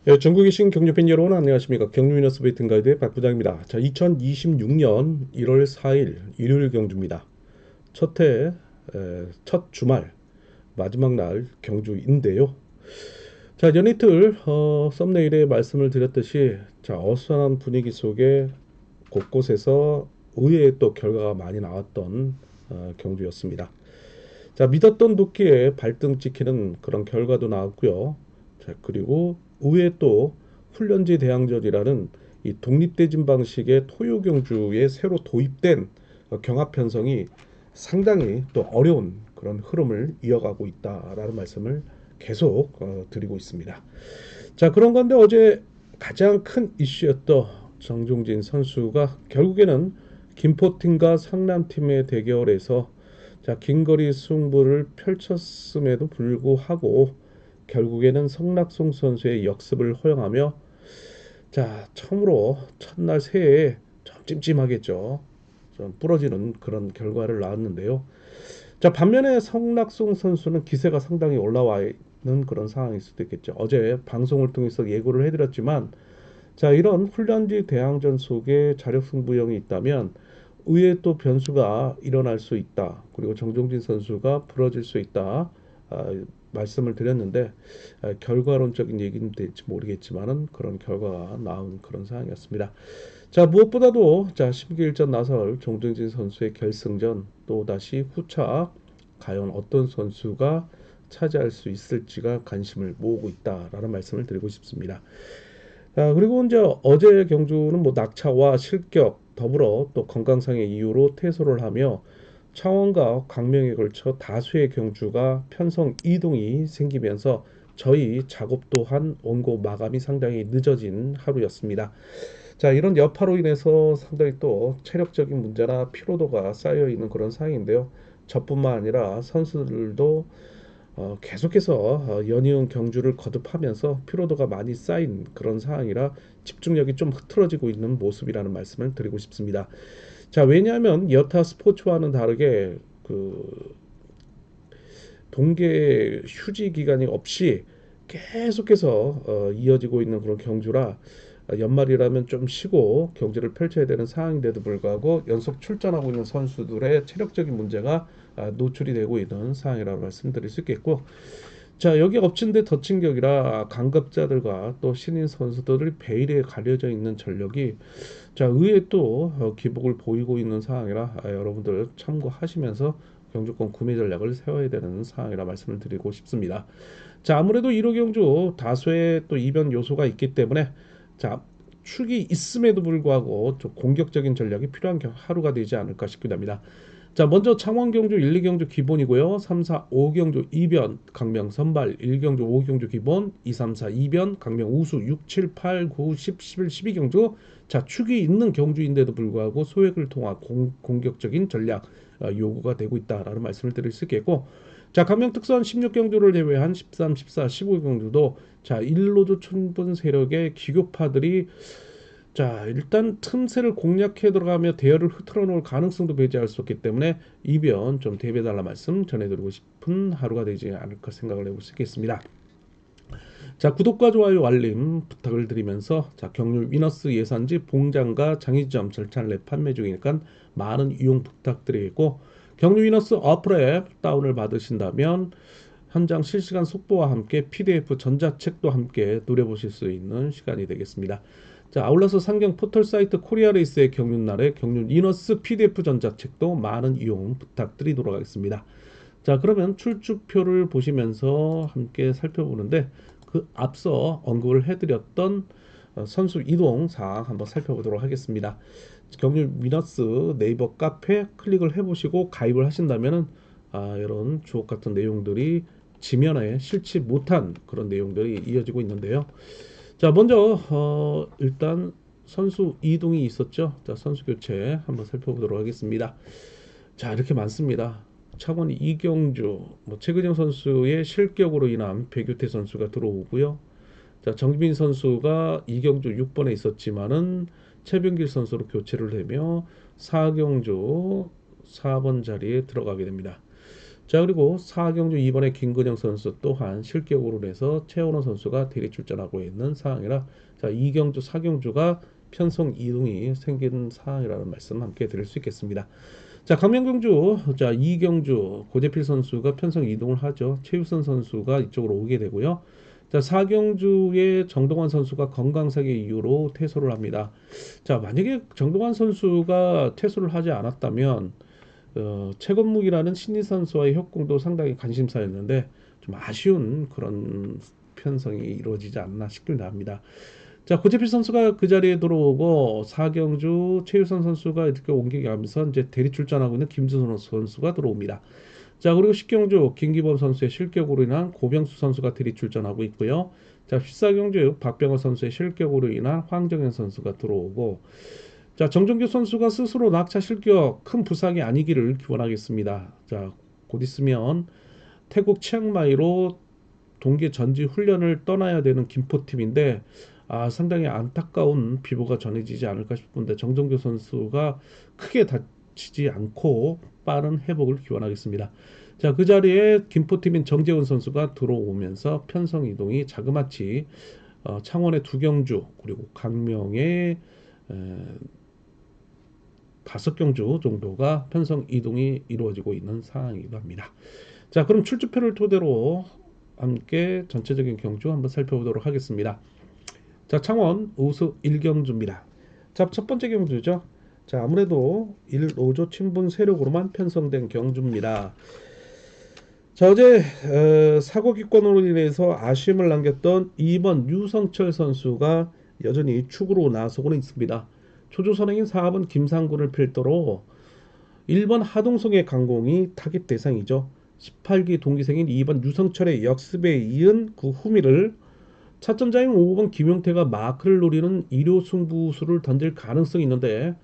네, 전국에 계신 경주팬 여러분 안녕하십니까. 경주위너스 베이팅 가이드의 박 부장입니다. 자, 2026년 1월 4일 일요일 경주입니다. 첫 주말 마지막 날 경주인데요. 자, 연이틀 썸네일에 말씀을 드렸듯이 자, 어수선한 분위기 속에 곳곳에서 의외의 또 결과가 많이 나왔던 경주였습니다. 자, 믿었던 도끼에 발등 찍히는 그런 결과도 나왔고요. 자, 그리고 의외에 또 훈련지 대항전이라는 이 독립대진 방식의 토요경주에 새로 도입된 경합 편성이 상당히 또 어려운 그런 흐름을 이어가고 있다라는 말씀을 계속 드리고 있습니다. 자, 그런 건데 어제 가장 큰 이슈였던 정종진 선수가 결국에는 김포팀과 상남팀의 대결에서 자, 긴거리 승부를 펼쳤음에도 불구하고 결국에는 성낙송 선수의 역습을 허용하며 자, 처음으로 첫날 새해에 좀 찜찜하겠죠. 좀 부러지는 그런 결과를 낳았는데요. 자, 반면에 성낙송 선수는 기세가 상당히 올라와 있는 그런 상황일 수도 있겠죠. 어제 방송을 통해서 예고를 해드렸지만 자, 이런 훈련지 대항전 속에 자력 승부형이 있다면 의외의 또 변수가 일어날 수 있다. 그리고 정종진 선수가 부러질 수 있다. 말씀을 드렸는데 결과론적인 얘기는 될지 모르겠지만은 그런 결과가 나온 그런 상황이었습니다. 자, 무엇보다도 자, 심기일전 나설 정종진 선수의 결승전 또 다시 후차 과연 어떤 선수가 차지할 수 있을지가 관심을 모으고 있다라는 말씀을 드리고 싶습니다. 그리고 이제 어제 경주는 뭐 낙차와 실격 더불어 또 건강상의 이유로 퇴소를 하며 창원과 광명에 걸쳐 다수의 경주가 편성 이동이 생기면서 저희 작업 또한 원고 마감이 상당히 늦어진 하루였습니다. 자, 이런 여파로 인해서 상당히 또 체력적인 문제나 피로도가 쌓여 있는 그런 상황인데요. 저뿐만 아니라 선수들도 계속해서 연이은 경주를 거듭하면서 피로도가 많이 쌓인 그런 상황이라 집중력이 좀 흐트러지고 있는 모습이라는 말씀을 드리고 싶습니다. 자, 왜냐하면 여타 스포츠와는 다르게 그 동계 휴지 기간이 없이 계속해서 이어지고 있는 그런 경주라 연말이라면 좀 쉬고 경기를 펼쳐야 되는 상황인데도 불구하고 연속 출전하고 있는 선수들의 체력적인 문제가 노출이 되고 있는 상황이라고 말씀드릴 수 있겠고 자, 여기 엎친 데 덮친 격이라 강급자들과 또 신인 선수들이 베일에 가려져 있는 전력이 자, 의외 또 기복을 보이고 있는 상황이라 여러분들 참고하시면서 경주권 구매 전략을 세워야 되는 상황이라 말씀을 드리고 싶습니다. 자, 아무래도 1호 경주 다수의 또 이변 요소가 있기 때문에 자, 축이 있음에도 불구하고 좀 공격적인 전략이 필요한 하루가 되지 않을까 싶기도 합니다. 자, 먼저 창원 경주 1, 2경주 기본이고요. 3, 4, 5경주 2변, 강명 선발, 1경주 5경주 기본, 2, 3, 4 2변, 강명 우수 6, 7, 8, 9, 10, 11, 12경주. 자, 축이 있는 경주인데도 불구하고 소액을 통한 공격적인 전략 요구가 되고 있다라는 말씀을 드릴 수 있겠고 자, 강명 특선 16경주를 제외한 13, 14, 15경주도 자, 일로조 천분 세력의 기교파들이 자, 일단 틈새를 공략해 들어가며 대열을 흐트러 놓을 가능성도 배제할 수 없기 때문에 이변 좀 대비해달라 말씀 전해드리고 싶은 하루가 되지 않을까 생각을 해볼 수 있겠습니다. 자, 구독과 좋아요 알림 부탁을 드리면서 자, 경률 위너스 예산지 봉장과 장의점 절찬 판매 중이니까 많은 이용 부탁드리고 경률 위너스 어플앱 다운을 받으신다면 현장 실시간 속보와 함께 PDF 전자책도 함께 누려보실 수 있는 시간이 되겠습니다. 자, 아울러서 상경 포털 사이트 코리아레이스의 경륜날의 경륜 이너스 PDF 전자책도 많은 이용 부탁드리도록 하겠습니다. 자, 그러면 출주표를 보시면서 함께 살펴보는데 그 앞서 언급을 해드렸던 선수 이동 사항 한번 살펴보도록 하겠습니다. 경륜 위너스 네이버 카페 클릭을 해보시고 가입을 하신다면은 이런 주옥 같은 내용들이 지면에 실지 못한 그런 내용들이 이어지고 있는데요. 자, 먼저 일단 선수 이동이 있었죠. 자, 선수 교체 한번 살펴보도록 하겠습니다. 자, 이렇게 많습니다. 창원 이경주, 뭐 최근영 선수의 실격으로 인한 배규태 선수가 들어오고요. 자, 정빈 선수가 이경주 6번에 있었지만은 최병길 선수로 교체를 되며 사경주 4번 자리에 들어가게 됩니다. 자, 그리고 4경주 2번의 김근영 선수 또한 실격으로 내서 최원호 선수가 대리 출전하고 있는 상황이라 자, 2경주, 4경주가 편성 이동이 생긴 상황이라는 말씀 함께 드릴 수 있겠습니다. 자, 강명경주, 자, 2경주 고재필 선수가 편성 이동을 하죠. 최유선 선수가 이쪽으로 오게 되고요. 자, 4경주의 정동환 선수가 건강상의 이유로 퇴소를 합니다. 자, 만약에 정동환 선수가 퇴소를 하지 않았다면 최건묵이라는 신인 선수와의 협공도 상당히 관심사였는데 좀 아쉬운 그런 편성이 이루어지지 않나 싶긴 합니다. 자, 고재필 선수가 그 자리에 들어오고 4경주 최유선 선수가 이렇게 옮겨가면서 이제 대리 출전하고 있는 김준호 선수가 들어옵니다. 자, 그리고 10경주 김기범 선수의 실격으로 인한 고병수 선수가 대리 출전하고 있고요. 자, 14경주 박병호 선수의 실격으로 인한 황정현 선수가 들어오고 자, 정종규 선수가 스스로 낙차 실격 큰 부상이 아니기를 기원하겠습니다. 자, 곧 있으면 태국 치앙마이로 동계 전지 훈련을 떠나야 되는 김포팀인데 상당히 안타까운 비보가 전해지지 않을까 싶은데 정종규 선수가 크게 다치지 않고 빠른 회복을 기원하겠습니다. 자, 그 자리에 김포팀인 정재훈 선수가 들어오면서 편성 이동이 자그마치 창원의 두경주 그리고 강명의 5경주 정도가 편성 이동이 이루어지고 있는 상황이기도 합니다. 자, 그럼 출주표를 토대로 함께 전체적인 경주 한번 살펴보도록 하겠습니다. 자, 창원 우수 1경주입니다. 자, 첫 번째 경주죠. 자, 아무래도 1로조 친분 세력으로만 편성된 경주입니다. 자, 어제 사고 기권으로 인해서 아쉬움을 남겼던 2번 유성철 선수가 여전히 축으로 나서고는 있습니다. 초조선행인 4번 김상군을 필두로 1번 하동성의 강공이 타깃 대상이죠. 18기 동기생인 2번 유성철의 역습에 이은 그 후미를 차점자인 5번 김용태가 마크를 노리는 일요 승부수를 던질 가능성이 있는데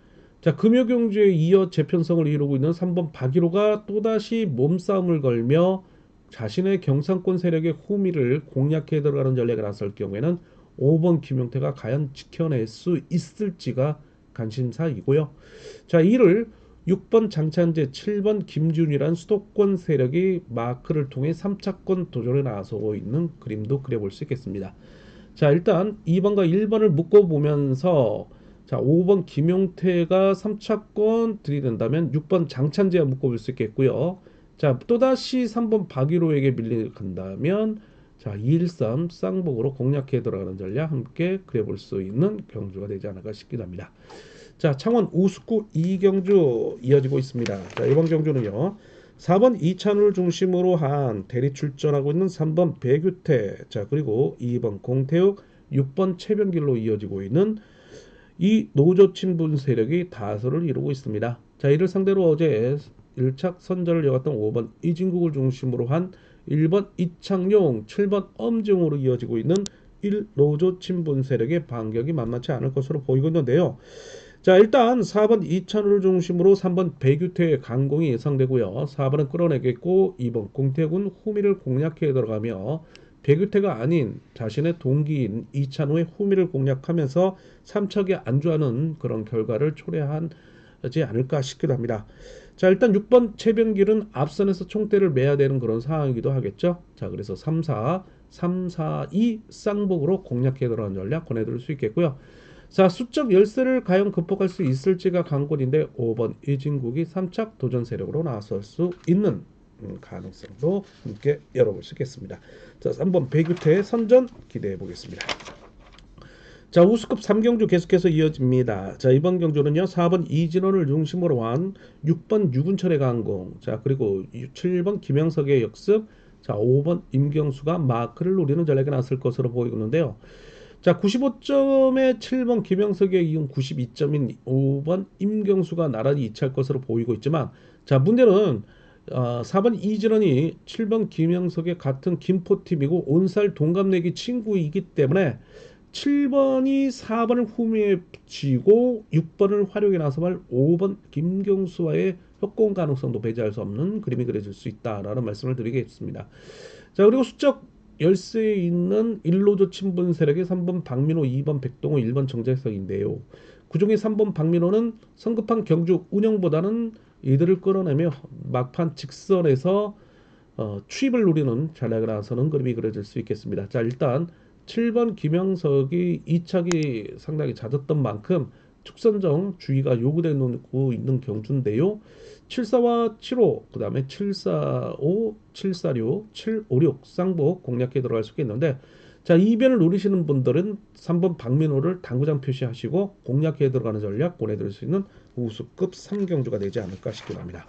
자, 금요경주에 이어 재편성을 이루고 있는 3번 박일호가 또다시 몸싸움을 걸며 자신의 경상권 세력의 후미를 공략해 들어가는 전략에 나설 경우에는 5번 김용태가 과연 지켜낼 수 있을지가 관심사이고요. 자, 이를 6번 장찬재, 7번 김준이란 수도권 세력이 마크를 통해 3차권 도전에 나서고 있는 그림도 그려볼 수 있겠습니다. 자, 일단 2번과 1번을 묶어보면서 자, 5번 김용태가 3차권 들이댄다면 6번 장찬재와 묶어볼 수 있겠고요. 자, 또다시 3번 박일호에게 밀려간다면 자, 213 쌍복으로 공략해 들어가는 전략 함께 그려볼 수 있는 경주가 되지 않을까 싶기도 합니다. 자, 창원 우수구 2경주 이어지고 있습니다. 자, 이번 경주는요. 4번 이찬우를 중심으로 한 대리 출전하고 있는 3번 배규태, 자, 그리고 2번 공태욱, 6번 최병길로 이어지고 있는 이 노조 친분 세력이 다수를 이루고 있습니다. 자, 이를 상대로 어제 1착 선전을 이어갔던 5번 이진국을 중심으로 한 1번 이창용, 7번 엄정으로 이어지고 있는 1노조 친분 세력의 반격이 만만치 않을 것으로 보이고 있는데요. 자, 일단 4번 이찬우를 중심으로 3번 배규태의 강공이 예상되고요. 4번은 끌어내겠고 2번 공태군 후미를 공략해 들어가며 배규태가 아닌 자신의 동기인 이찬우의 후미를 공략하면서 3척에 안주하는 그런 결과를 초래하지 않을까 싶기도 합니다. 자, 일단 6번 최병길은 앞선에서 총대를 매야 되는 그런 상황이기도 하겠죠. 자, 그래서 3, 4, 2 쌍복으로 공략해 들어가는 전략 권해드릴 수 있겠고요. 자, 수적 열세를 과연 극복할 수 있을지가 관건인데 5번 이진국이 3착 도전 세력으로 나설 수 있는 가능성도 함께 열어볼 수 있겠습니다. 자, 3번 배규태의 선전 기대해 보겠습니다. 자, 우수급 3경주 계속해서 이어집니다. 자, 이번 경주는요. 4번 이진원을 중심으로 한 6번 유근철의 강공, 자, 그리고 7번 김영석의 역습, 자, 5번 임경수가 마크를 노리는 전략에 나설 것으로 보이는데요. 자, 95점에 7번 김영석의 이은 92점인 5번 임경수가 나란히 이치할 것으로 보이고 있지만 자, 문제는 4번 이진원이 7번 김영석의 같은 김포팀이고 온살 동갑내기 친구이기 때문에 7번이 4번을 후미에 붙이고 6번을 활용해 나서면 5번 김경수와의 협공 가능성도 배제할 수 없는 그림이 그려질 수 있다라는 말씀을 드리겠습니다. 자, 그리고 수적 열세에 있는 1로조 친분 세력의 3번 박민호, 2번 백동호, 1번 정재석인데요. 그중에 3번 박민호는 성급한 경주 운영보다는 이들을 끌어내며 막판 직선에서 추입을 노리는 전략을 나서는 그림이 그려질 수 있겠습니다. 자, 일단 7번 김영석이 이착이 상당히 잦았던 만큼 축선정 주의가 요구되고 있는 경주인데요. 74와 75, 그 다음에 745, 746, 756 쌍복 공략해 들어갈 수 있겠는데, 자, 이변을 노리시는 분들은 3번 박민호를 당구장 표시하시고 공략해 들어가는 전략 보내드릴 수 있는 우수급 3경주가 되지 않을까 싶긴 합니다.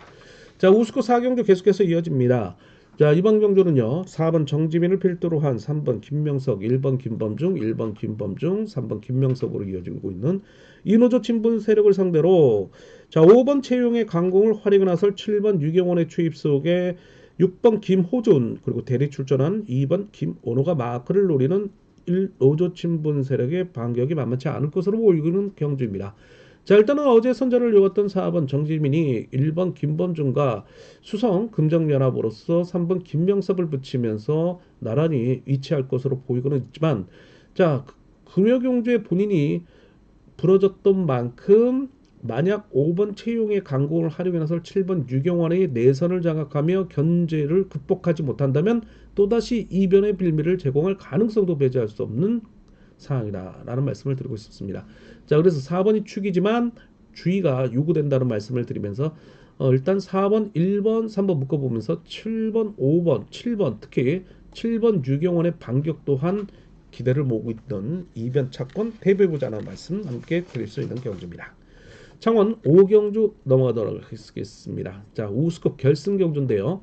자, 우수급 4경주 계속해서 이어집니다. 자, 이번 경주는요. 4번 정지민을 필두로 한 3번 김명석, 1번 김범중, 1번 김범중, 3번 김명석으로 이어지고 있는 이노조 친분 세력을 상대로 자, 5번 최용의 강공을 활용해 나설 7번 유경원의 추입 속에 6번 김호준 그리고 대리 출전한 2번 김원호가 마크를 노리는 1노조 친분 세력의 반격이 만만치 않을 것으로 보이는 경주입니다. 자, 일단은 어제 선전을 이었던 4번 정지민이 1번 김범준과 수성 금정연합으로서 3번 김명섭을 붙이면서 나란히 위치할 것으로 보이고는 있지만, 자, 금요경주에 본인이 부러졌던 만큼 만약 5번 최용의 강공을 활용해 나서 7번 유경환의 내선을 장악하며 견제를 극복하지 못한다면 또다시 이변의 빌미를 제공할 가능성도 배제할 수 없는 상황이다라는 말씀을 드리고 싶습니다. 자, 그래서 4번이 축이지만 주의가 요구된다는 말씀을 드리면서 일단 4번, 1번, 3번 묶어보면서 7번, 5번, 7번 특히 7번 유경원의 반격 또한 기대를 모으고 있던 이변 차권 대배보자는 말씀 함께 드릴 수 있는 경주입니다. 창원 5경주 넘어가도록 하겠습니다. 자, 우수급 결승 경주인데요.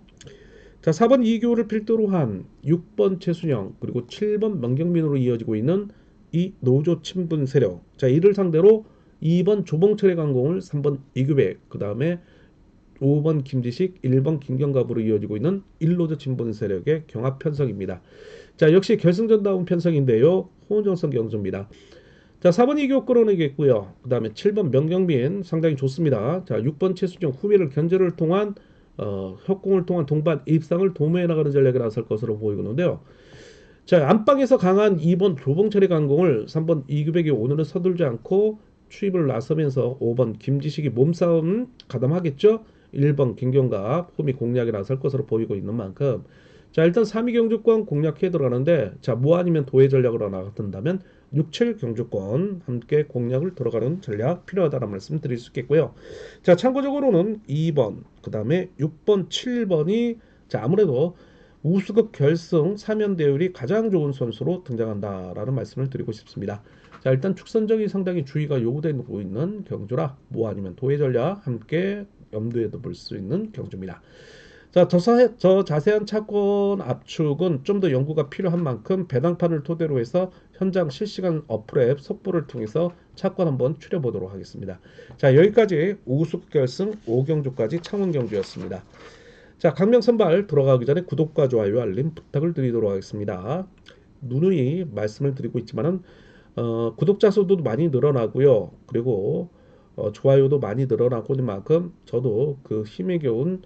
자, 4번 이교를 필두로 한 6번 최순영 그리고 7번 명경민으로 이어지고 있는 이 노조 친분 세력. 자, 이를 상대로 2번 조봉철의 강공을 3번 이규백 그 다음에 5번 김지식 1번 김경갑으로 이어지고 있는 1노조 친분 세력의 경합 편성입니다. 자, 역시 결승전다운 편성인데요. 호언정성 경주입니다. 자, 4번 이교 끌어내겠고요. 그 다음에 7번 명경민 상당히 좋습니다. 자, 6번 최순영 후미를 견제를 통한 협공을 통한 동반 입상을 도모해 나가는 전략에 나설 것으로 보이는데요. 자, 안방에서 강한 2번 조봉철의 강공을 3번 이규백이 오늘은 서둘지 않고 추입을 나서면서 5번 김지식이 몸싸움 가담하겠죠. 1번 김경갑 홈이 공략에 나설 것으로 보이고 있는 만큼 자, 일단 3위 경주권 공략해 들어가는데 자, 뭐 아니면 도의 전략으로 나간다면 6, 7 경주권 함께 공략을 들어가는 전략 필요하다는 말씀 드릴 수 있겠고요. 자, 참고적으로는 2번, 그 다음에 6번, 7번이 자, 아무래도 우수급 결승 3연 대율이 가장 좋은 선수로 등장한다라는 말씀을 드리고 싶습니다. 자, 일단 축선적이 상당히 주의가 요구되고 있는 경주라 뭐 아니면 도의 전략 함께 염두에 볼 수 있는 경주입니다. 자, 저 자세한 차권 압축은 좀 더 연구가 필요한 만큼 배당판을 토대로 해서 현장 실시간 어플 앱 속보를 통해서 차권 한번 추려보도록 하겠습니다. 자, 여기까지 우수급 결승 5경주까지 창원 경주였습니다. 자, 강명 선발 들어가기 전에 구독과 좋아요 알림 부탁을 드리도록 하겠습니다. 누누이 말씀을 드리고 있지만은 구독자 수도 많이 늘어나고요. 그리고 좋아요도 많이 늘어나고 있는 만큼 저도 그 힘에 겨운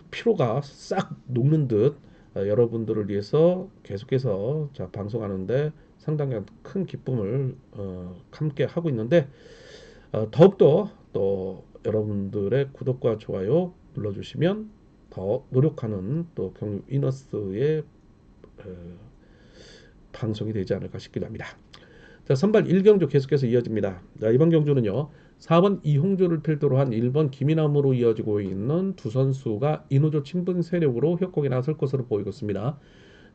피로가 싹 녹는 듯 여러분들을 위해서 계속해서 자, 방송하는데 상당히 큰 기쁨을 함께 하고 있는데 더욱더 또 여러분들의 구독과 좋아요 눌러주시면 더 노력하는 또 경유 이너스의 방송이 되지 않을까 싶기도 합니다. 자, 선발 1경주 계속해서 이어집니다. 자, 이번 경주는요. 4번 이홍주를 필두로 한 1번 김이남으로 이어지고 있는 두 선수가 이노조 친분 세력으로 협곡에 나설 것으로 보이고 있습니다.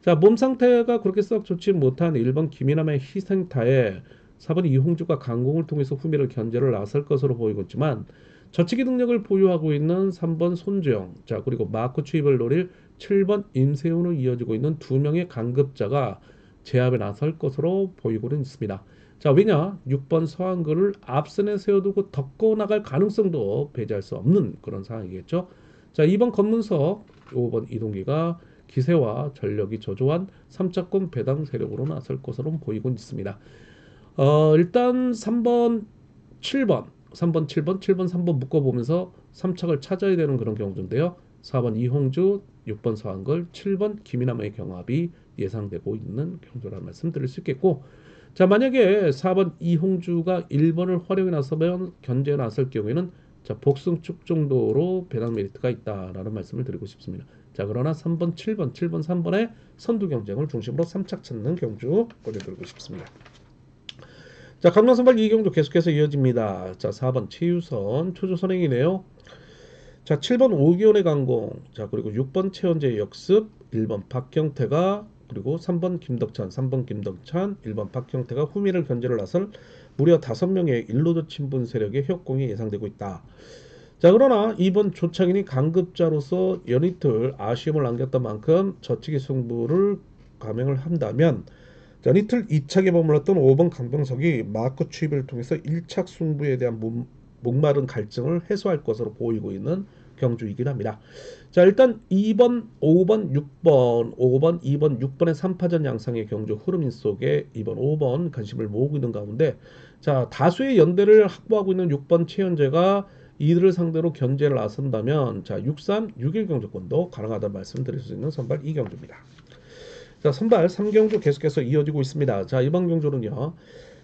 자, 몸 상태가 그렇게 썩 좋지 못한 1번 김이남의 희생타에 4번 이홍주가 강공을 통해서 후미를 견제를 나설 것으로 보이고 있지만 저치기 능력을 보유하고 있는 3번 손주영 자, 그리고 마크 추입을 노릴 7번 임세훈으로 이어지고 있는 두 명의 강급자가 제압에 나설 것으로 보이고는 있습니다. 자, 왜냐 6번 서한글을 앞선에 세워두고 덮고 나갈 가능성도 배제할 수 없는 그런 상황이겠죠. 자, 2번 검문석 5번 이동기가 기세와 전력이 저조한 3차권 배당 세력으로 나설 것으로 보이고 있습니다. 일단 3번 7번 3번 7번 7번 3번 묶어보면서 3착을 찾아야 되는 그런 경주인데요. 4번 이홍주 6번 서한글 7번 김이남의 경합이 예상되고 있는 경주라는 말씀 드릴 수 있겠고 자, 만약에 4번 이홍주가 1번을 활용해 나서면 견제에 나설 경우에는 자, 복승축 정도로 배당 메리트가 있다라는 말씀을 드리고 싶습니다. 자, 그러나 3번, 7번, 3번의 선두 경쟁을 중심으로 3착 찾는 경주 보내드리고 싶습니다. 자, 강남 선발 2경주 계속해서 이어집니다. 자, 4번 최유선 초조선행이네요. 자, 7번 오기원의 강공, 자, 그리고 6번 최원재 역습, 1번 박경태가, 그리고 3번 김덕찬, 3번 김덕찬, 1번 박경태가 후미를 견제를 나설 무려 5명의 일로조 친분 세력의 협공이 예상되고 있다. 자, 그러나 2번 조창인이 강급자로서 연이틀 아쉬움을 남겼던 만큼 저치기 승부를 감행을 한다면, 연이틀 2착에 머물렀던 5번 강병석이 마크 추입을 통해서 1착 승부에 대한 목마른 갈증을 해소할 것으로 보이고 있는 경주이긴 합니다. 자, 일단 2번, 5번, 6번, 5번, 2번, 6번의 3파전 양상의 경주 흐름 속에 2번, 5번 관심을 모으고 있는 가운데, 자, 다수의 연대를 확보하고 있는 6번 최현재가 이들을 상대로 견제를 나선다면, 자, 6-3, 6일 경주권도 가능하다는 말씀드릴 수 있는 선발 2경주입니다. 자, 선발 3경주 계속해서 이어지고 있습니다. 자, 이번 경주는요,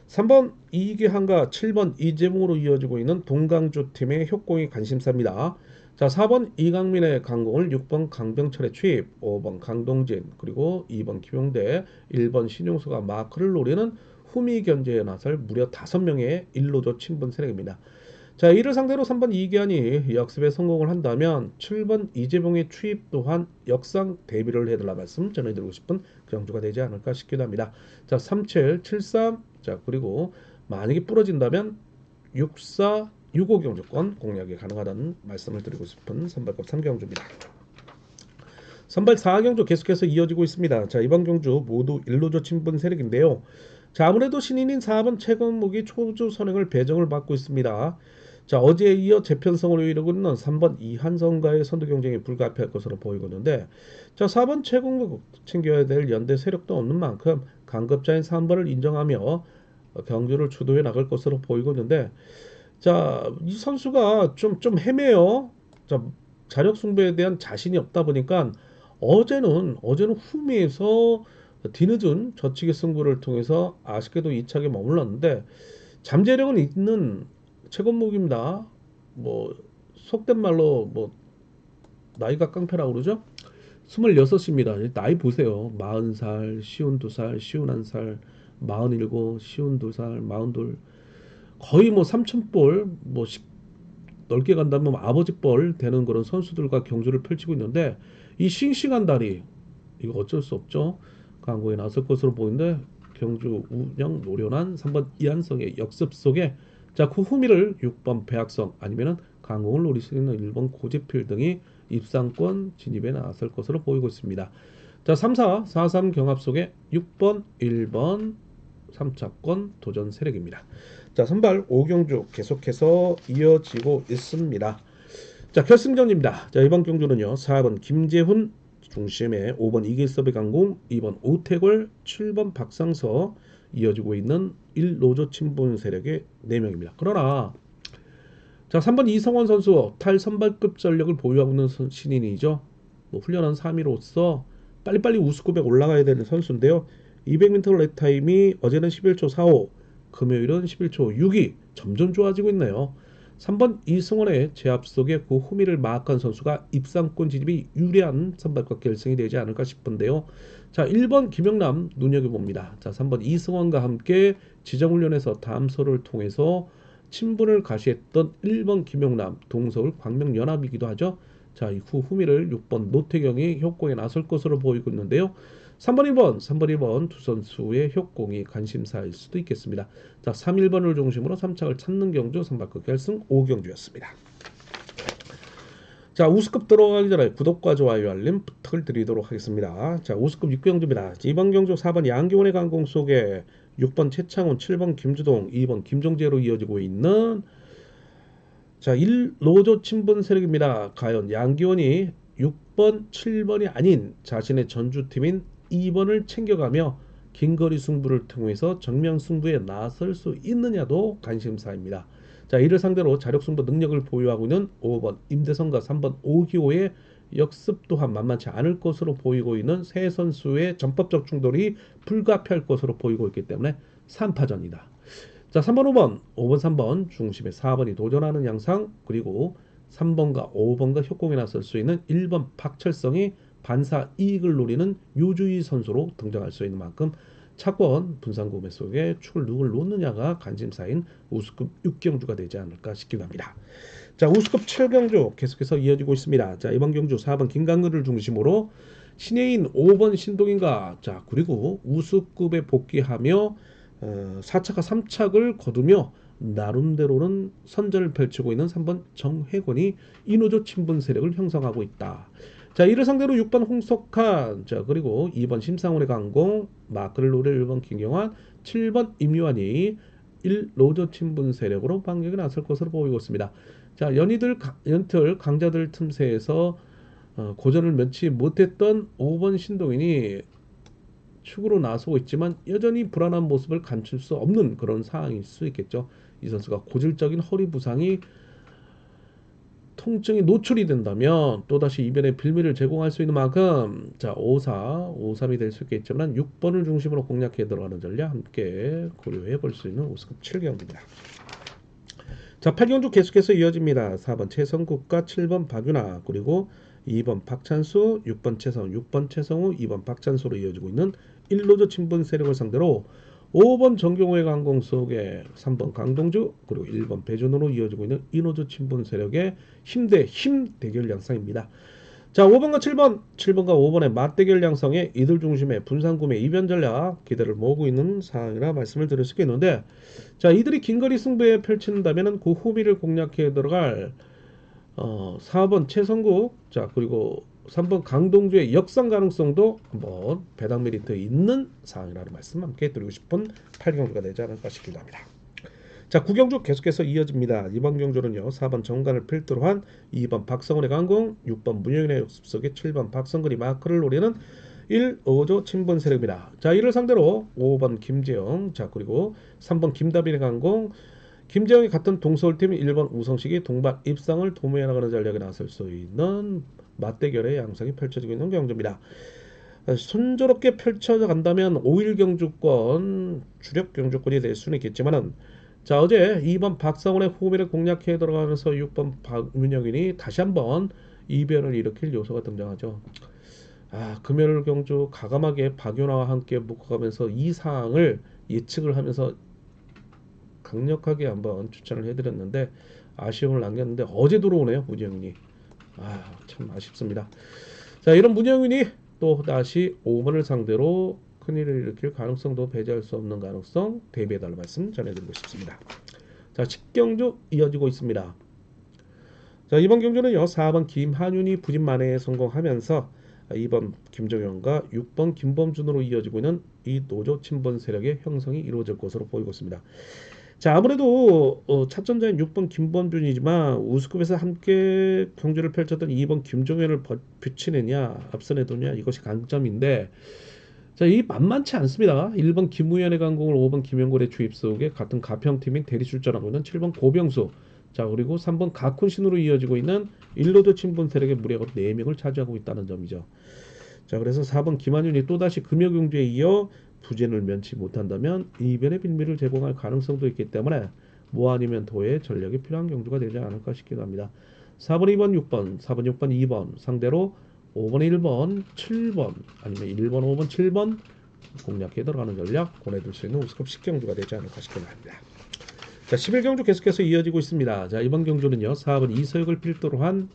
3번 이기한과 7번 이재봉으로 이어지고 있는 동강주 팀의 협공이 관심사입니다. 자, 4번 이강민의 강공을 6번 강병철의 추입, 5번 강동진, 그리고 2번 김용대, 1번 신용수가 마크를 노리는 후미 견제에 나설 무려 5명의 일로조 친분 세력입니다. 자, 이를 상대로 3번 이기한이 역습에 성공을 한다면 7번 이재봉의 추입 또한 역상 대비를 해달라 말씀 전해드리고 싶은 경주가 되지 않을까 싶기도 합니다. 자, 37, 73, 자, 그리고 만약에 부러진다면 64, 65 경주권 공략이 가능하다는 말씀을 드리고 싶은 선발급 3경주입니다. 선발 4경주 계속해서 이어지고 있습니다. 자, 이번 경주 모두 일로조 친분 세력인데요. 자, 아무래도 신인인 4번 최건목이 초주 선행을 배정을 받고 있습니다. 자, 어제에 이어 재편성으로 이르고 있는 3번 이한성과의 선두 경쟁이 불가피할 것으로 보이고 있는데, 자, 4번 최건목 챙겨야 될 연대 세력도 없는 만큼 강급자인 3번을 인정하며 경주를 주도해 나갈 것으로 보이고 있는데, 자, 이 선수가 좀 헤매요. 자, 자력 승부에 대한 자신이 없다 보니까 어제는 후미에서 뒤늦은 저치기 승부를 통해서 아쉽게도 2착에 머물렀는데, 잠재력은 있는 최건목입니다. 뭐 속된 말로 뭐 나이가 깡패라고 그러죠? 26입니다. 나이 보세요. 40살, 52살, 51살, 47, 52살, 42. 거의 뭐 삼촌볼, 뭐 넓게 간다면 아버지뻘 되는 그런 선수들과 경주를 펼치고 있는데, 이 싱싱한 다리, 이거 어쩔 수 없죠. 강공에 나설 것으로 보이는데, 경주 운영 노련한 3번 이한성의 역습 속에, 자, 그 후미를 6번 배학성 아니면은 강공을 노릴 수 있는 1번 고재필 등이 입상권 진입에 나설 것으로 보이고 있습니다. 자, 3-4, 4-3 경합 속에 6번, 1번 3차권 도전 세력입니다. 자, 선발 5경주 계속해서 이어지고 있습니다. 자, 결승전입니다. 자, 이번 경주는요, 4번 김재훈 중심의 5번 이길섭의 강공, 2번 오태걸, 7번 박상서 이어지고 있는 1로조 친분 세력의 4명입니다. 그러나 자, 3번 이성원 선수 탈선발급 전력을 보유하고 있는 신인이죠. 뭐 훈련한 3위로서 빨리빨리 우승급에 올라가야 되는 선수인데요. 200m 렛 타임이 어제는 11초 45, 금요일은 11초 62, 점점 좋아지고 있네요. 3번 이승원의 제압 속에 그 후미를 마악한 선수가 입상권 진입이 유리한 선발과 결승이 되지 않을까 싶은데요. 자, 1번 김영남 눈여겨봅니다. 자, 3번 이승원과 함께 지정훈련에서 담소를 통해서 친분을 가시했던 1번 김영남, 동서울 광명연합이기도 하죠. 자, 이후 후미를 6번 노태경이 협공에 나설 것으로 보이고 있는데요. 3번, 2번 두 선수의 협공이 관심사일 수도 있겠습니다. 자, 3, 1번을 중심으로 3착을 찾는 경주 선발급 결승 5경주였습니다. 자, 우승급 들어가기 전에 구독과 좋아요 알림 부탁을 드리도록 하겠습니다. 자, 우승급 6경주입니다. 이번 경주 4번 양기원의 강공 속에 6번 최창훈, 7번 김주동, 2번 김종재로 이어지고 있는, 자, 1로조 친분 세력입니다. 과연 양기원이 6번, 7번이 아닌 자신의 전주팀인 2번을 챙겨가며 긴거리 승부를 통해서 정면 승부에 나설 수 있느냐도 관심사입니다. 자, 이를 상대로 자력 승부 능력을 보유하고 있는 5번 임대성과 3번 오기호의 역습 또한 만만치 않을 것으로 보이고 있는 세 선수의 전법적 충돌이 불가피할 것으로 보이고 있기 때문에 3파전이다. 자, 3번, 5번, 3번 중심에 4번이 도전하는 양상, 그리고 3번과 5번과 협공에 나설 수 있는 1번 박철성이 반사 이익을 노리는 유주희 선수로 등장할 수 있는 만큼 차권 분산구매 속에 축을 누굴 놓느냐가 관심사인 우수급 6경주가 되지 않을까 싶기도 합니다. 자, 우수급 7경주 계속해서 이어지고 있습니다. 자, 이번 경주 4번 김강근을 중심으로 신예인 5번 신동인가, 자, 그리고 우수급에 복귀하며 4차가 3착을 거두며 나름대로는 선전을 펼치고 있는 3번 정회권이 이노조 친분 세력을 형성하고 있다. 자, 이를 상대로 6번 홍석한, 자, 그리고 2번 심상훈의 강공, 마크를 노릴 1번 김경환, 7번 임요한이 1노조 친분 세력으로 반격에 나설 것으로 보이고 있습니다. 자, 연틀 강자들 틈새에서 고전을 면치 못했던 5번 신동인이 축으로 나서고 있지만 여전히 불안한 모습을 감출 수 없는 그런 상황일 수 있겠죠. 이 선수가 고질적인 허리 부상이 통증이 노출이 된다면 또다시 이변의 빌미를 제공할 수 있는 만큼, 자, 5-4, 5-3이 될 수 있겠지만 6번을 중심으로 공략해 들어가는 전략 함께 고려해 볼 수 있는 우승급 7경기입니다. 자, 8경주 계속해서 이어집니다. 4번 최성국과 7번 박윤아, 그리고 2번 박찬수, 6번 최성, 6번 최성우, 2번 박찬수로 이어지고 있는 1노조 친분 세력을 상대로 5번 정경호의 강공 속에 3번 강동주, 그리고 1번 배준호로 이어지고 있는 2노조 친분 세력의 힘 대 힘 대결 양상입니다. 자, 5번과 7번과 5번의 맞대결 양상에 이들 중심의 분산구매 이변 전략 기대를 모으고 있는 상황이라 말씀을 드릴 수 있겠는데, 자, 이들이 긴거리 승부에 펼친다면 그 후미를 공략해 들어갈 4번 최성국, 자, 그리고 3번 강동주의 역상 가능성도 한번 배당 메리트 있는 상황이라는 말씀 함께 드리고 싶은 8경주가 되지 않을까 싶기도 합니다. 자, 9경주 계속해서 이어집니다. 이번 경주는요, 4번 정관을 필두로 한 2번 박성훈의 강공, 6번 문영인의 역습 속에 7번 박성근이 마크를 노리는 1-5조 친분 세력입니다. 자, 이를 상대로 5번 김재영, 자, 그리고 3번 김다빈의 강공, 김재영이 같은 동서울팀 1번 우성식이 동반 입상을 도모해 나가는 전략에 나설 수 있는 맞대결의 양상이 펼쳐지고 있는 경주입니다. 순조롭게 펼쳐져 간다면 5일 경주권 주력 경주권이 될 수는 있겠지만은, 자, 어제 2번 박상훈의 호미를 공략해 들어가면서 6번 박민영인이 다시 한번 이변을 일으킬 요소가 등장하죠. 금요일 경주 가감하게 박윤아와 함께 묶어가면서 이 사항을 예측을 하면서 강력하게 한번 추천을 해드렸는데 아쉬움을 남겼는데 어제 들어오네요, 문영인이. 참 아쉽습니다. 자, 이런 문영인이 또 다시 5번을 상대로 큰일을 일으킬 가능성도 배제할 수 없는 가능성 대비해달라 말씀 전해드리고 싶습니다. 자, 10경주 이어지고 있습니다. 자, 이번 경주는요, 4번 김한윤이 부진 만회에 성공하면서 2번 김정현과 6번 김범준으로 이어지고 있는 이 노조 친분 세력의 형성이 이루어질 것으로 보이고 있습니다. 자, 아무래도 차전자인 6번 김범준이지만 우수급에서 함께 경주를 펼쳤던 2번 김종현을 붙이느냐 앞서내두냐 이것이 강점인데, 자, 이 만만치 않습니다. 1번 김우현의 강공을 5번 김영골의 주입 속에 같은 가평팀인 대리출전하고 있는 7번 고병수, 자, 그리고 3번 가쿤신으로 이어지고 있는 1노조 친분 세력의 무려 4명을 차지하고 있다는 점이죠. 자, 그래서 4번 김한윤이 또다시 금요경주에 이어 부진을 면치 못한다면 이변의 빌미를 제공할 가능성도 있기 때문에 뭐 아니면 도의 전략이 필요한 경주가 되지 않을까 싶기도 합니다. 4번, 2번, 6번, 4번, 6번, 2번 상대로 5번, 1번, 7번 아니면 1번, 5번, 7번 공략해 들어가는 전략 보내둘 수 있는 우스컵 10경주가 되지 않을까 싶기도 합니다. 자, 11경주 계속해서 이어지고 있습니다. 자, 이번 경주는요, 4번 이서혁을 필두로 한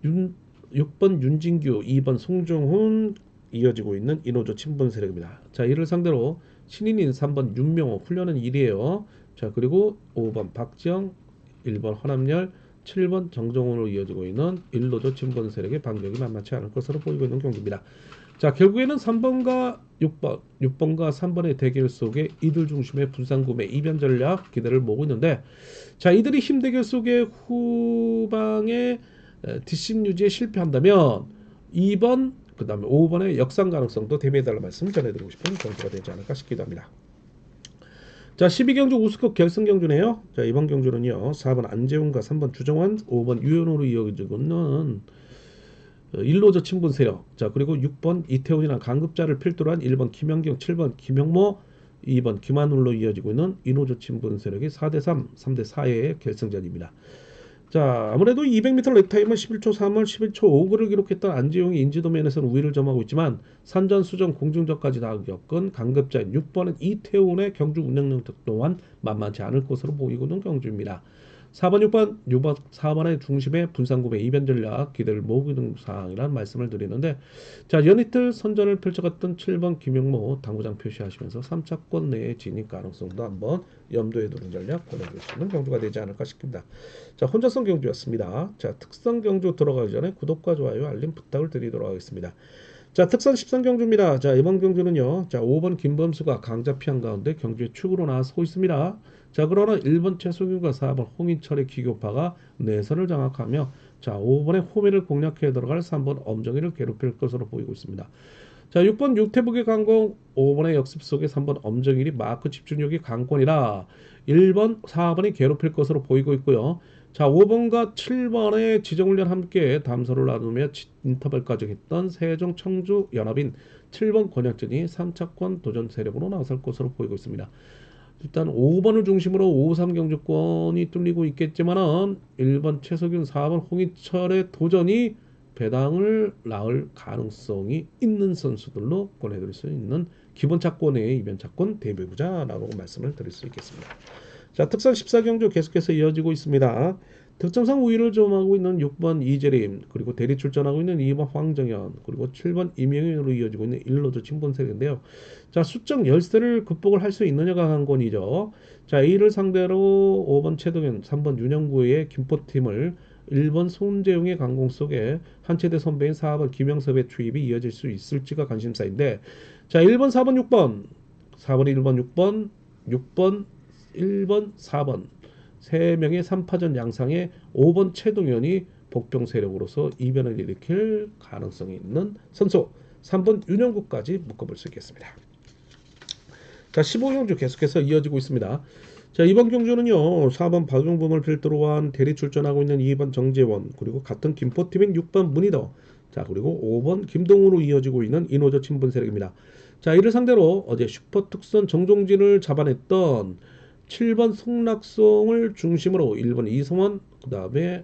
6번 윤진규, 2번 송종훈 이어지고 있는 이노조 친분 세력입니다. 자, 이를 상대로 신인인 3번 윤명호 훈련은 1이에요. 자, 그리고 5번 박지영, 1번 허남열, 7번 정정훈으로 이어지고 있는 1노조 친분 세력의 반격이 만만치 않을 것으로 보이고 있는 경기입니다. 자, 결국에는 3번과 6번과 3번의 대결 속에 이들 중심의 분산구매 이변 전략 기대를 모으고 있는데, 자, 이들이 힘 대결 속에 후방에 뒷심 유지에 실패한다면 2번 그 다음에 5번의 역상 가능성도 대비해달라 말씀 전해드리고 싶은 경주가 되지 않을까 싶기도 합니다. 자, 12경주 우수급 결승 경주네요. 자, 이번 경주는요, 4번 안재훈과 3번 주정환, 5번 유현호로 이어지고 있는 1노조 친분 세력, 자, 그리고 6번 이태훈이나 강급자를 필두로 한 1번 김영경, 7번 김영모, 2번 김한울로 이어지고 있는 2노조 친분 세력이 4대3, 3대4의 결승전입니다. 자, 아무래도 200m 랩타임은 11초 3을 11초 5를 기록했던 안지용이 인지도 면에서는 우위를 점하고 있지만 산전, 수전, 공중전까지 다 겪은 강급자인 6번은 이태훈의 경주 운영 능력 또한 만만치 않을 것으로 보이고 있는 경주입니다. 4번, 6번, 4번의 중심에 분산구매 이변 전략 기대를 모으고 있는 사항이라는 말씀을 드리는데 자, 연이틀 선전을 펼쳐갔던 7번 김영모 당구장 표시하시면서 3차권 내에 진입 가능성도 한번 염두에 두는 전략 보내줄 수 있는 경주가 되지 않을까 싶습니다. 자, 혼자성 경주였습니다. 자, 특선 경주 들어가기 전에 구독과 좋아요, 알림 부탁을 드리도록 하겠습니다. 자, 특선 10선 경주입니다. 자, 이번 경주는요. 자, 5번 김범수가 강자 피한 가운데 경주에 축으로 나서고 있습니다. 자, 그러나 1번 최수균과 4번 홍인철의 기교파가 내선을 장악하며 자, 5번의 호미를 공략해 들어갈 3번 엄정이를 괴롭힐 것으로 보이고 있습니다. 자, 6번 육태북의 강공, 5번의 역습 속에 3번 엄정일이 마크 집중력이 강권이라 1번, 4번이 괴롭힐 것으로 보이고 있고요. 자, 5번과 7번의 지정훈련 함께 담소를 나누며 인터벌까지 했던 세종 청주 연합인 7번 권혁진이 3차권 도전 세력으로 나설 것으로 보이고 있습니다. 일단 5번을 중심으로 5-3 경주권이 뚫리고 있겠지만은 1번 최석윤, 4번 홍희철의 도전이 배당을 낳을 가능성이 있는 선수들로 권해드릴 수 있는 기본 차권의 이변 차권 대배구자라고 말씀을 드릴 수 있겠습니다. 자, 특선 14경주 계속해서 이어지고 있습니다. 득점상 우위를 점하고 있는 6번 이재림, 그리고 대리 출전하고 있는 2번 황정현, 그리고 7번 이명현으로 이어지고 있는 1로드 친본색인데요. 자, 수적 열세를 극복을 할 수 있느냐가 관건이죠. 자, A를 상대로 5번 최동현, 3번 윤영구의 김포팀을 1번 손재용의 강공 속에 한체대 선배인 4번 김영섭의 투입이 이어질 수 있을지가 관심사인데 자, 1번, 4번, 6번, 4번, 1번, 6번, 6번, 1번, 4번 세 명의 3파전 양상에 5번 최동현이 복병 세력으로서 이변을 일으킬 가능성이 있는 선수 3번 윤영국까지 묶어볼 수 있겠습니다. 자, 15경주 계속해서 이어지고 있습니다. 자, 이번 경주는요. 4번 박용범을 필두로 한 대리 출전하고 있는 2번 정재원, 그리고 같은 김포팀인 6번 문희더, 자, 그리고 5번 김동우로 이어지고 있는 이노저 친분 세력입니다. 자, 이를 상대로 어제 슈퍼특선 정종진을 잡아냈던 7번 송락송을 중심으로 1번 이성원, 그 다음에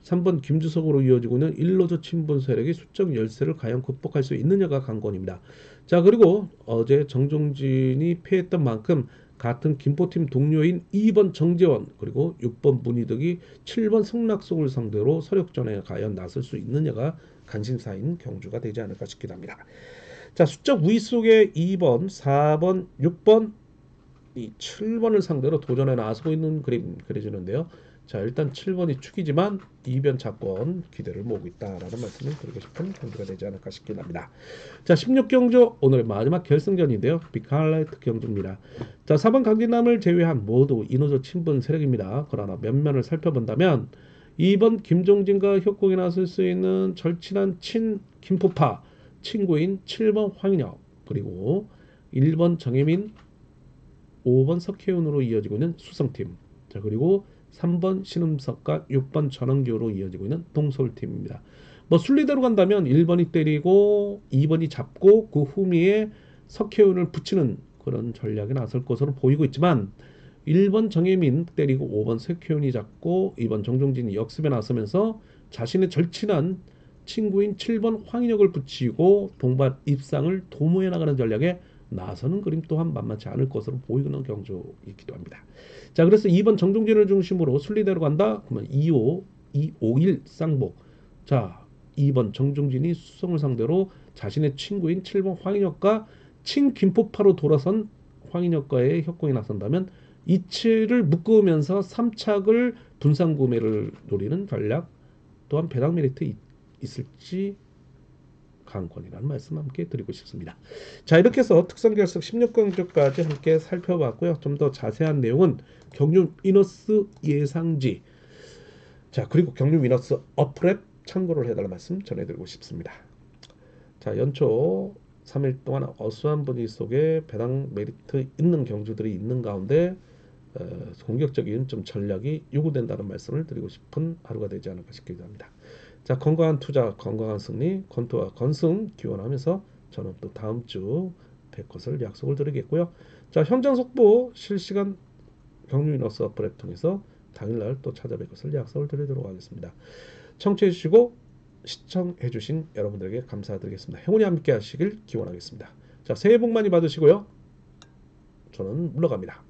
3번 김주석으로 이어지고 있는 1로저 친분 세력이 수적 열세를 과연 극복할 수 있느냐가 관건입니다. 자, 그리고 어제 정종진이 패했던 만큼 같은 김포팀 동료인 2번 정재원 그리고 6번 문희덕이 7번 성락송을 상대로 서력전에 과연 나설 수 있느냐가 관심사인 경주가 되지 않을까 싶긴 합니다. 자, 수적 우위 속에 2번, 4번, 6번, 이 7번을 상대로 도전에 나서고 있는 그림 그려지는데요. 자, 일단 7번이 축이지만 이변 차권 기대를 모으고 있다라는 말씀을 드리고 싶은 경주가 되지 않을까 싶긴 합니다. 자, 16경주 오늘의 마지막 결승전인데요. 빅하이라이트 경주입니다. 자, 4번 강진남을 제외한 모두 이노저 친분 세력입니다. 그러나 면면을 살펴본다면 2번 김종진과 협곡에 나설 수 있는 절친한 친 김포파 친구인 7번 황인혁 그리고 1번 정혜민 5번 석혜윤으로 이어지고 있는 수성팀 자 그리고 3번 신음석과 6번 전원교로 이어지고 있는 동서울팀입니다. 뭐 순리대로 간다면 1번이 때리고 2번이 잡고 그 후미에 석혜윤을 붙이는 그런 전략이 나설 것으로 보이고 있지만 1번 정혜민 때리고 5번 석혜윤이 잡고 2번 정종진이 역습에 나서면서 자신의 절친한 친구인 7번 황인혁을 붙이고 동반 입상을 도모해 나가는 전략에 나서는 그림 또한 만만치 않을 것으로 보이는 경주이기도 합니다. 자, 그래서 2번 정종진을 중심으로 순리대로 간다. 그러면 2호, 251 쌍복. 자, 2번 정종진이 수성을 상대로 자신의 친구인 7번 황인혁과 친김포파로 돌아선 황인혁과의 협공에 나선다면 이치를 묶으면서 3착을 분산 구매를 노리는 전략 또한 배당 메리트 있을지 관건이라는 말씀 함께 드리고 싶습니다. 자, 이렇게 해서 특선 결승 16경주까지 함께 살펴봤고요. 좀 더 자세한 내용은 경륜 위너스 예상지 자 그리고 경륜 위너스 어프랩 참고를 해달라는 말씀 전해드리고 싶습니다. 자, 연초 3일 동안 어수한 분위기 속에 배당 메리트 있는 경주들이 있는 가운데 공격적인 좀 전략이 요구된다는 말씀을 드리고 싶은 하루가 되지 않을까 싶기도 합니다. 자, 건강한 투자, 건강한 승리, 건투와 건승 기원하면서 저는 또 다음 주 뵐 것을 약속을 드리겠고요. 자, 현장 속보 실시간 경륜 위너스 어플을 통해서 당일날 또 찾아뵐 것을 약속을 드리도록 하겠습니다. 청취해 주시고 시청해 주신 여러분들에게 감사드리겠습니다. 행운이 함께 하시길 기원하겠습니다. 자, 새해 복 많이 받으시고요. 저는 물러갑니다.